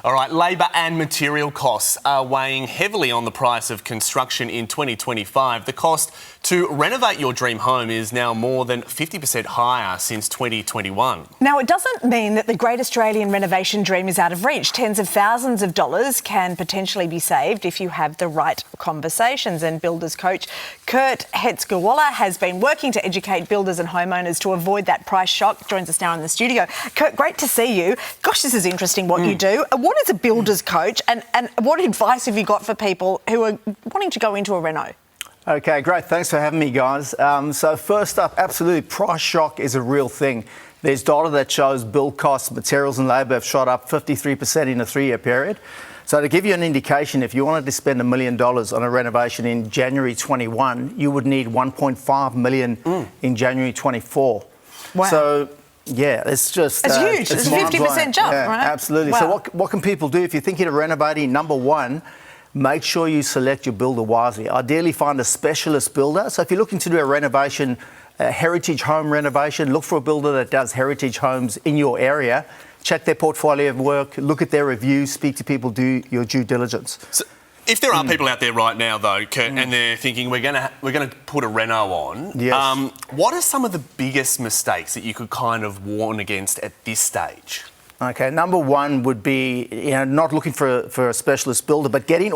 All right, labour and material costs are weighing heavily on the price of construction in 2025. The cost to renovate your dream home is now more than 50% higher since 2021. Now, it doesn't mean that the great Australian renovation dream is out of reach. Tens of thousands of dollars can potentially be saved if you have the right conversations. And builders coach Kurt Hetzgerwalla has been working to educate builders and homeowners to avoid that price shock. Joins us now in the studio. Kurt, great to see you. Gosh, this is interesting what you do. What is a builder's coach and what advice have you got for people who are wanting to go into a reno? Okay, great. Thanks for having me, guys. So first up, absolutely, price shock is a real thing. There's data that shows build costs, materials and labour have shot up 53% in a 3-year period. So to give you an indication, if you wanted to spend $1 million on a renovation in January 21, you would need $1.5 million in January 24. Wow. So yeah, it's just... It's huge. It's a 50% jump, yeah, right? Absolutely. Wow. So what can people do? If you're thinking of renovating, number one, make sure you select your builder wisely. Ideally, find a specialist builder. So if you're looking to do a renovation, a heritage home renovation, look for a builder that does heritage homes in your area. Check their portfolio of work, look at their reviews, speak to people, do your due diligence. So if there are people out there right now, though, Kurt, and they're thinking we're gonna put a reno on, yes. What are some of the biggest mistakes that you could kind of warn against at this stage? Okay, number one would be not looking for a specialist builder, but getting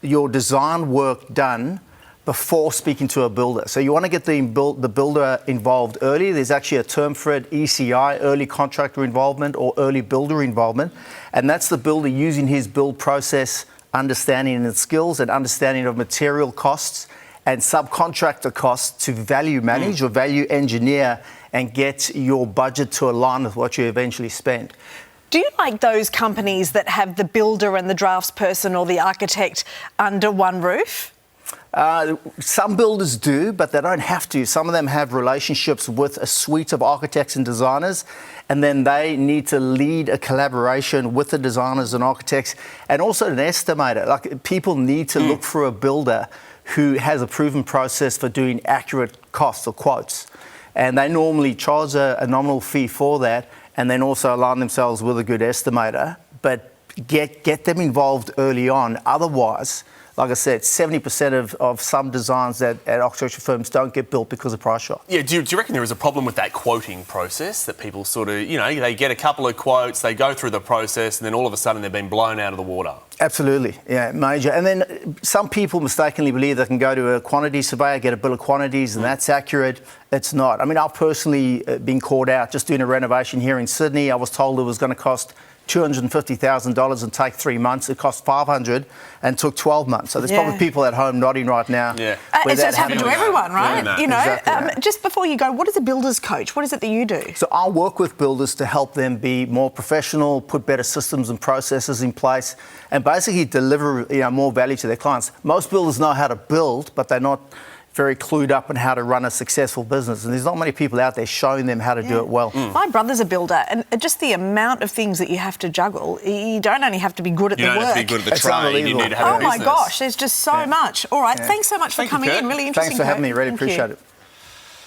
your design work done before speaking to a builder. So you want to get the builder involved early. There's actually a term for it, ECI, early contractor involvement or early builder involvement. And that's the builder using his build process, understanding and skills and understanding of material costs and subcontractor costs to value manage or value engineer and get your budget to align with what you eventually spend. Do you like those companies that have the builder and the draftsperson or the architect under one roof? Some builders do, but they don't have to. Some of them have relationships with a suite of architects and designers, and then they need to lead a collaboration with the designers and architects, and also an estimator. Like, people need to look for a builder who has a proven process for doing accurate costs or quotes. And they normally charge a nominal fee for that, and then also align themselves with a good estimator. But get them involved early on. Otherwise, like I said, 70% of some designs at architecture firms don't get built because of price shock. Yeah, do you reckon there is a problem with that quoting process, that people sort of, they get a couple of quotes, they go through the process, and then all of a sudden they've been blown out of the water? Absolutely, yeah, major. And then some people mistakenly believe they can go to a quantity surveyor, get a bill of quantities, and that's accurate. It's not. I mean, I've personally been called out just doing a renovation here in Sydney. I was told it was going to cost $250,000 and take 3 months. It cost $500 and took 12 months. So there's probably people at home nodding right now. Yeah. It's just happened to everyone, right? Yeah, exactly. Just before you go, what is a builder's coach? What is it that you do? So I'll work with builders to help them be more professional, put better systems and processes in place, and basically deliver more value to their clients. Most builders know how to build, but they're not very clued up on how to run a successful business. And there's not many people out there showing them how to do it well. My brother's a builder, and just the amount of things that you have to juggle, you don't only have to be good at the work. You don't have to be good at the trade, you need to have a business. Oh my gosh, there's just so much. All right, thanks so much for coming in, really interesting. Thanks for having me, really appreciate it.